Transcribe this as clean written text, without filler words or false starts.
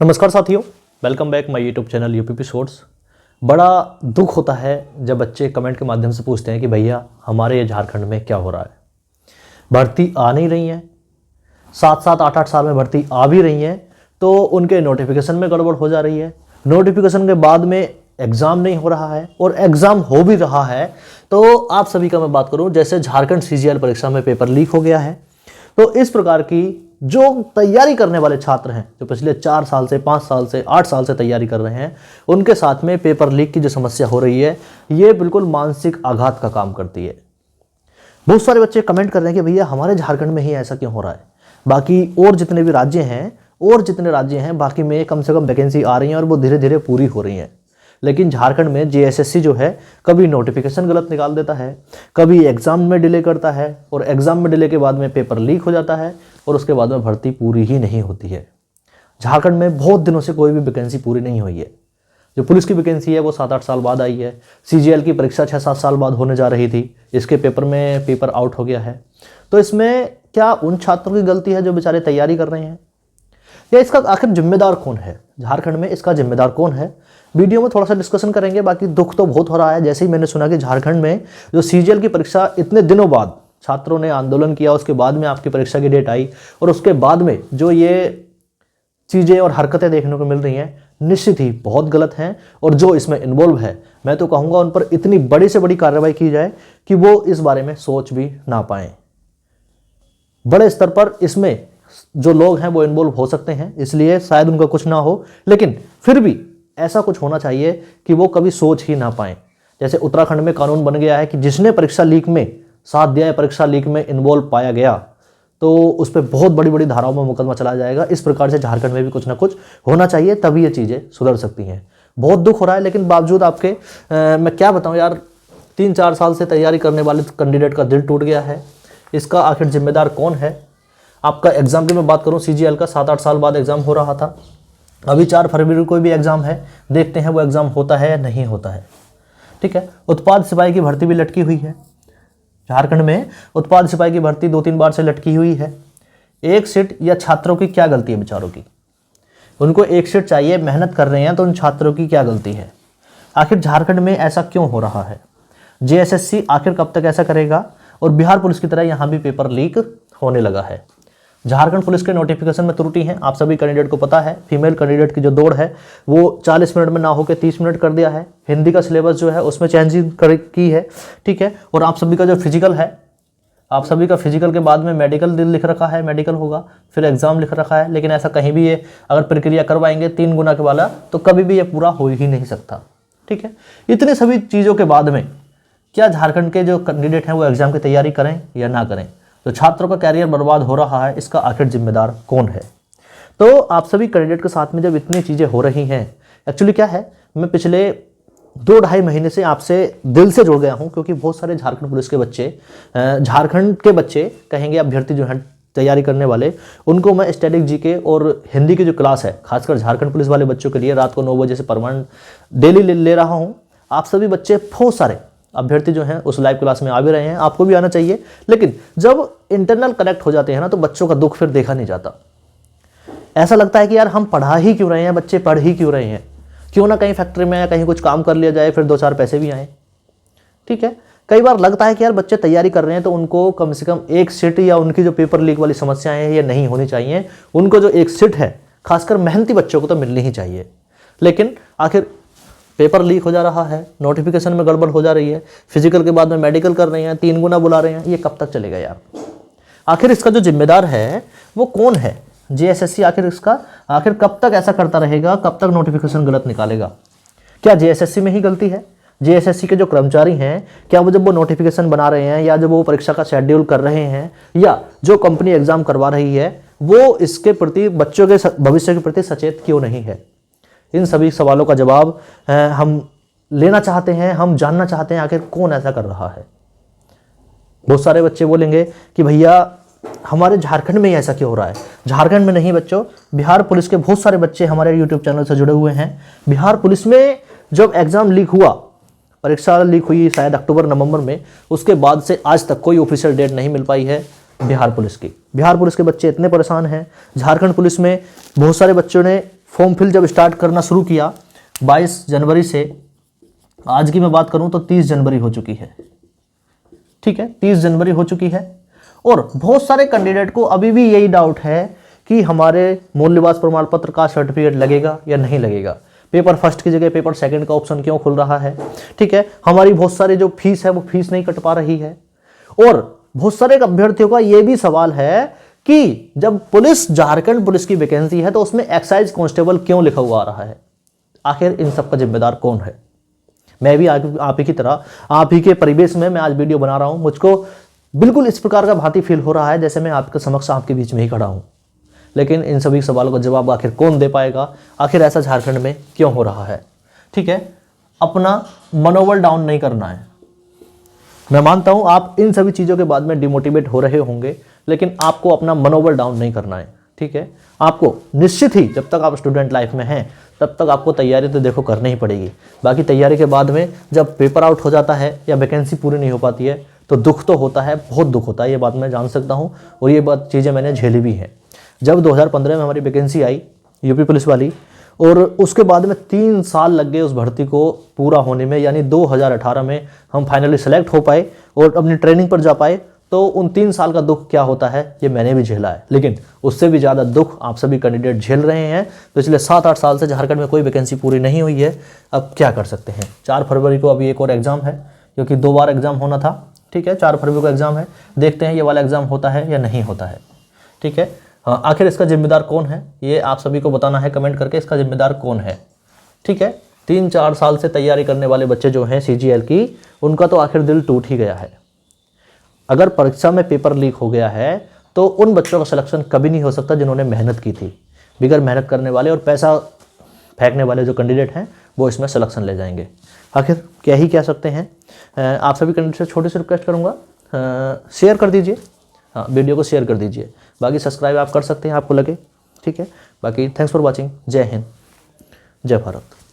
नमस्कार साथियों, welcome back my YouTube channel UPP shorts. बड़ा दुख होता है जब बच्चे कमेंट के माध्यम से पूछते हैं कि भैया हमारे ये झारखंड में क्या हो रहा है। भर्ती आ नहीं रही है, 7-7 8-8 साल में भर्ती आ भी रही है तो उनके नोटिफिकेशन में गड़बड़ हो जा रही है। नोटिफिकेशन के बाद में एग्ज़ाम नहीं हो रहा है और एग्ज़ाम हो भी रहा है तो आप सभी का मैं बात करूं, जैसे झारखंड सीजीएल परीक्षा में पेपर लीक हो गया है, तो इस प्रकार की जो तैयारी करने वाले छात्र हैं, जो पिछले 4 साल से 5 साल से 8 साल से तैयारी कर रहे हैं, उनके साथ में पेपर लीक की जो समस्या हो रही है, ये बिल्कुल मानसिक आघात का काम करती है। बहुत सारे बच्चे कमेंट कर रहे हैं कि भैया हमारे झारखंड में ही ऐसा क्यों हो रहा है, बाकी और जितने भी राज्य हैं बाकी में कम से कम वैकेंसी आ रही हैं और वो धीरे धीरे पूरी हो रही हैं, लेकिन झारखंड में जेएसएससी जो है कभी नोटिफिकेशन गलत निकाल देता है, कभी एग्ज़ाम में डिले करता है और एग्ज़ाम में डिले के बाद में पेपर लीक हो जाता है और उसके बाद में भर्ती पूरी ही नहीं होती है। झारखंड में बहुत दिनों से कोई भी वैकेंसी पूरी नहीं हुई है। जो पुलिस की वैकेंसी है वो 7-8 साल बाद आई है। सीजीएल की परीक्षा 6-7 साल बाद होने जा रही थी, इसके पेपर आउट हो गया है। तो इसमें क्या उन छात्रों की गलती है जो बेचारे तैयारी कर रहे हैं, या इसका आखिर जिम्मेदार कौन है? झारखंड में इसका जिम्मेदार कौन है, वीडियो में थोड़ा सा डिस्कशन करेंगे। बाकी दुख तो बहुत हो रहा है, जैसे ही मैंने सुना कि झारखंड में जो सीजीएल की परीक्षा इतने दिनों बाद छात्रों ने आंदोलन किया, उसके बाद में आपकी परीक्षा की डेट आई और उसके बाद में जो ये चीज़ें और हरकतें देखने को मिल रही हैं, निश्चित ही बहुत गलत हैं। और जो इसमें इन्वॉल्व है, मैं तो कहूँगा उन पर इतनी बड़ी से बड़ी कार्रवाई की जाए कि वो इस बारे में सोच भी ना पाएँ। बड़े स्तर पर इसमें जो लोग हैं वो इन्वॉल्व हो सकते हैं, इसलिए शायद उनका कुछ ना हो, लेकिन फिर भी ऐसा कुछ होना चाहिए कि वो कभी सोच ही ना पाएँ। जैसे उत्तराखंड में कानून बन गया है कि जिसने परीक्षा लीक में साथ दिया है, परीक्षा लीक में इन्वॉल्व पाया गया, तो उस पर बहुत बड़ी बड़ी धाराओं में मुकदमा चलाया जाएगा। इस प्रकार से झारखंड में भी कुछ ना कुछ होना चाहिए, तभी ये चीज़ें सुधर सकती हैं। बहुत दुख हो रहा है, लेकिन बावजूद आपके मैं क्या बताऊँ यार, 3-4 साल से तैयारी करने वाले कैंडिडेट का दिल टूट गया है। इसका आखिर जिम्मेदार कौन है? आपका एग्ज़ाम की मैं बात करूँ, सीजीएल का 7-8 साल बाद एग्ज़ाम हो रहा था, अभी 4 फरवरी को भी एग्ज़ाम है, देखते हैं वो एग्ज़ाम होता है या नहीं होता है। ठीक है, उत्पाद सिपाही की भर्ती भी लटकी हुई है। झारखंड में उत्पाद सिपाही की भर्ती 2-3 बार से लटकी हुई है। एक सीट, या छात्रों की क्या गलती है बेचारों की? उनको एक सीट चाहिए, मेहनत कर रहे हैं, तो उन छात्रों की क्या गलती है? आखिर झारखंड में ऐसा क्यों हो रहा है? जेएसएससी आखिर कब तक ऐसा करेगा? और बिहार पुलिस की तरह यहाँ भी पेपर लीक होने लगा है। झारखंड पुलिस के नोटिफिकेशन में त्रुटि है, आप सभी कैंडिडेट को पता है। फीमेल कैंडिडेट की जो दौड़ है वो 40 मिनट में ना होकर 30 मिनट कर दिया है। हिंदी का सिलेबस जो है उसमें चेंजिंग की है, ठीक है। और आप सभी का जो फिजिकल है, आप सभी का फिजिकल के बाद में मेडिकल लिख रखा है, मेडिकल होगा, फिर एग्जाम लिख रखा है, लेकिन ऐसा कहीं भी ये अगर प्रक्रिया करवाएंगे 3 गुना के वाला, तो कभी भी ये पूरा हो ही नहीं सकता, ठीक है। इतनी सभी चीज़ों के बाद में क्या झारखंड के जो कैंडिडेट हैं वो एग्जाम की तैयारी करें या ना करें? तो छात्रों का कैरियर बर्बाद हो रहा है, इसका आखिर जिम्मेदार कौन है? तो आप सभी कैंडिडेट के साथ में जब इतनी चीज़ें हो रही हैं, एक्चुअली क्या है, मैं पिछले 2-2.5 महीने से आपसे दिल से जुड़ गया हूं, क्योंकि बहुत सारे झारखंड पुलिस के बच्चे, झारखंड के बच्चे कहेंगे अभ्यर्थी जो हैं तैयारी करने वाले, उनको मैं स्टैटिक जीके और हिंदी की जो क्लास है, खासकर झारखंड पुलिस वाले बच्चों के लिए रात को 9 बजे से परमानेंट डेली ले रहा हूँ। आप सभी बच्चे, बहुत सारे अभ्यर्थी जो हैं उस लाइव क्लास में आ भी रहे हैं, आपको भी आना चाहिए। लेकिन जब इंटरनल कनेक्ट हो जाते हैं ना, तो बच्चों का दुख फिर देखा नहीं जाता। ऐसा लगता है कि यार हम पढ़ा ही क्यों रहे हैं, बच्चे पढ़ ही क्यों रहे हैं, क्यों ना कहीं फैक्ट्री में या कहीं कुछ काम कर लिया जाए, फिर 2-4 पैसे भी आए, ठीक है। कई बार लगता है कि यार बच्चे तैयारी कर रहे हैं तो उनको कम से कम एक सीट, या उनकी जो पेपर लीक वाली समस्याएं हैं ये नहीं होनी चाहिए, उनको जो एक सीट है, खासकर मेहनती बच्चों को तो मिलनी ही चाहिए। लेकिन आखिर पेपर लीक हो जा रहा है, नोटिफिकेशन में गड़बड़ हो जा रही है, फिजिकल के बाद में मेडिकल कर रहे हैं, 3 गुना बुला रहे हैं, ये कब तक चलेगा यार? आखिर इसका जो जिम्मेदार है वो कौन है? जेएसएससी आखिर कब तक ऐसा करता रहेगा, कब तक नोटिफिकेशन गलत निकालेगा? क्या जेएसएससी में ही गलती है? जेएसएससी के जो कर्मचारी हैं, क्या वो जब वो नोटिफिकेशन बना रहे हैं या जब वो परीक्षा का शेड्यूल कर रहे हैं, या जो कंपनी एग्जाम करवा रही है, वो इसके प्रति, बच्चों के भविष्य के प्रति सचेत क्यों नहीं है? इन सभी सवालों का जवाब हम लेना चाहते हैं, हम जानना चाहते हैं आखिर कौन ऐसा कर रहा है। बहुत सारे बच्चे बोलेंगे कि भैया हमारे झारखंड में ही ऐसा क्यों हो रहा है? झारखंड में नहीं बच्चों, बिहार पुलिस के बहुत सारे बच्चे हमारे यूट्यूब चैनल से जुड़े हुए हैं। बिहार पुलिस में जब एग्जाम लीक हुआ, परीक्षा लीक हुई शायद अक्टूबर-नवंबर में, उसके बाद से आज तक कोई ऑफिशियल डेट नहीं मिल पाई है बिहार पुलिस की। बिहार पुलिस के बच्चे इतने परेशान हैं। झारखंड पुलिस में बहुत सारे बच्चों ने फॉर्म फिल जब स्टार्ट करना शुरू किया 22 जनवरी से आज की मैं बात करूं तो 30 जनवरी हो चुकी है। ठीक है, 30 जनवरी हो चुकी है और बहुत सारे कैंडिडेट को अभी भी यही डाउट है कि हमारे मूल निवास प्रमाण पत्र का सर्टिफिकेट लगेगा या नहीं लगेगा। पेपर फर्स्ट की जगह पेपर सेकंड का ऑप्शन क्यों खुल रहा है। ठीक है, हमारी बहुत सारी जो फीस है वो फीस नहीं कट पा रही है। और बहुत सारे अभ्यर्थियों का ये भी सवाल है कि जब पुलिस, झारखंड पुलिस की वैकेंसी है तो उसमें एक्साइज कांस्टेबल क्यों लिखा हुआ आ रहा है। आखिर इन सब का जिम्मेदार कौन है। मैं भी आप ही की तरह, आप ही के परिवेश में मैं आज वीडियो बना रहा हूं। मुझको बिल्कुल इस प्रकार का भांति फील हो रहा है जैसे मैं आपके समक्ष, आपके बीच में ही खड़ा हूं। लेकिन इन सभी सवालों का जवाब आखिर कौन दे पाएगा, आखिर ऐसा झारखंड में क्यों हो रहा है। ठीक है, अपना मनोबल डाउन नहीं करना है। मैं मानता हूं आप इन सभी चीज़ों के बाद में डिमोटिवेट हो रहे होंगे, लेकिन आपको अपना मनोबल डाउन नहीं करना है। ठीक है, आपको निश्चित ही जब तक आप स्टूडेंट लाइफ में हैं तब तक आपको तैयारी तो देखो करनी ही पड़ेगी। बाकी तैयारी के बाद में जब पेपर आउट हो जाता है या वैकेंसी पूरी नहीं हो पाती है तो दुख तो होता है, बहुत दुख होता है, ये बात मैं जान सकता हूँ और ये बात चीज़ें मैंने झेली भी हैं। जब 2015 में हमारी वैकेंसी आई यूपी पुलिस वाली और उसके बाद में 3 साल लग गए उस भर्ती को पूरा होने में, यानी 2018 में हम फाइनली सेलेक्ट हो पाए और अपनी ट्रेनिंग पर जा पाए। तो उन 3 साल का दुख क्या होता है ये मैंने भी झेला है, लेकिन उससे भी ज़्यादा दुख आप सभी कैंडिडेट झेल रहे हैं। पिछले 7-8 साल से झारखंड में कोई वैकेंसी पूरी नहीं हुई है। अब क्या कर सकते हैं। 4 फरवरी को अभी एक और एग्ज़ाम है, क्योंकि 2 बार एग्ज़ाम होना था। ठीक है, 4 फरवरी को एग्ज़ाम है, देखते हैं ये वाला एग्ज़ाम होता है या नहीं होता है। ठीक है, हाँ, आखिर इसका जिम्मेदार कौन है ये आप सभी को बताना है कमेंट करके, इसका जिम्मेदार कौन है। ठीक है, 3-4 साल से तैयारी करने वाले बच्चे जो हैं CGL की, उनका तो आखिर दिल टूट ही गया है। अगर परीक्षा में पेपर लीक हो गया है तो उन बच्चों का सिलेक्शन कभी नहीं हो सकता जिन्होंने मेहनत की थी। बिगैर मेहनत करने वाले और पैसा फेंकने वाले जो कैंडिडेट हैं वो इसमें सिलेक्शन ले जाएंगे। आखिर क्या ही कह सकते हैं। आप सभी कैंडिडेट से छोटी सी रिक्वेस्ट करूँगा, शेयर कर दीजिए, हाँ वीडियो को शेयर कर दीजिए। बाकी सब्सक्राइब आप कर सकते हैं आपको लगे। ठीक है, बाकी थैंक्स फॉर वॉचिंग। जय हिंद, जय भारत।